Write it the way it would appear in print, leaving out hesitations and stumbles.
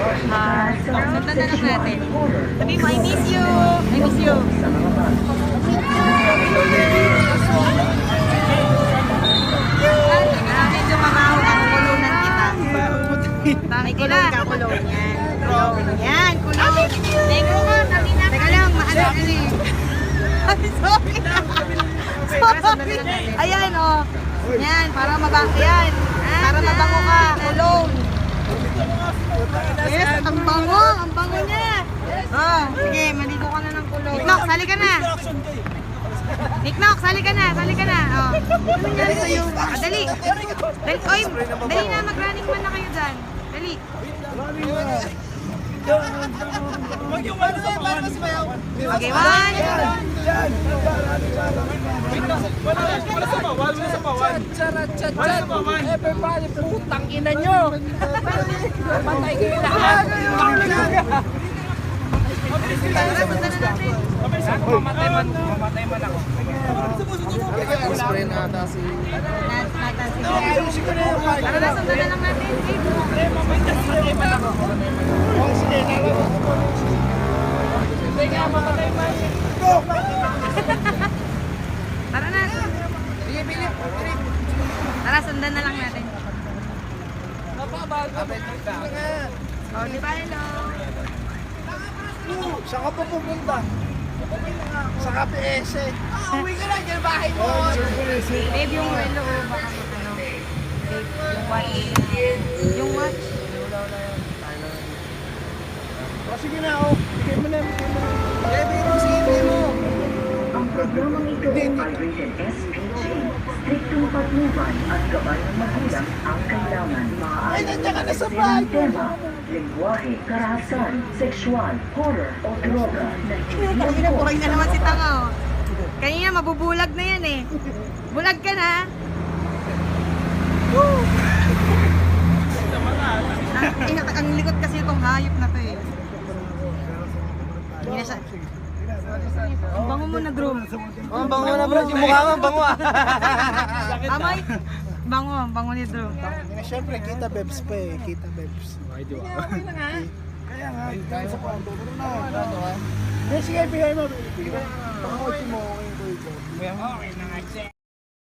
Sundan na lang natin. Sabi mo, I miss you. I miss you. Medyo mabaho na kukulunan kita. Bakit kita? Kulong yan. Kulong. Yan, kulong. Negro ka, sabi na. Teka lang, maano eh. Sorry. Sorry. Ayan, oh. Yan, para mabango yan. Para mabango ka. Kulong. Yes, ang bango. Ang bango niya. Oh, sige, maligo ka na ng kulong. Niknok, sali ka na. Niknok, sali ka na. Sali ka na. Oh. Ano nangyari sa'yo? Dali. Dali. Oy, dali na. Mag-running man na kayo dyan. Dali. Okay, one. Wala sa bawal. Everybody, putang ina nyo. Patay kayo lahat. Tara, sundan na natin. Mamatay man ako. Spray na ata si... Tara na, sundan na lang natin. Mamatay man ako. Hindi nga, mamatay man. Tara na. Tara, sundan na lang natin. Oh, di ba, hello? Saan ka pa pupunta? Sa KPS eh. Uwi ka na, dyan bahay mo. Babe, yung hello, baka ano. Babe, yung watch. Yung watch. O sige na, oh. Bigay mo na. Bigay mo. Ang programang ito ay rated SPG. Striktong patnubay at gabay ng magulang ang kailangan. Ay, nandiyan ka na sa Maaari bahay. tema, lingwahe, karahasan, sexual, horror o droga na hindi Buhay na naman si Tanga, oh. Kanina, mabubulag na yan, eh. Bulag ka na. Ang likot kasi itong hayop na to, eh. Hindi na siya. Ang bango mo na, Drew. Ang bango na bro. Yung mukha mo, ang bango ah. Amay. Bango, ang bango ni Drew. Siyempre, kita bebs pa eh. Kita bebs. Ay, di ba? Kaya nga. Kaya sa kwanto. Sige, bigay mo. Bigay mo. Pakakotsi mo. Okay na nga.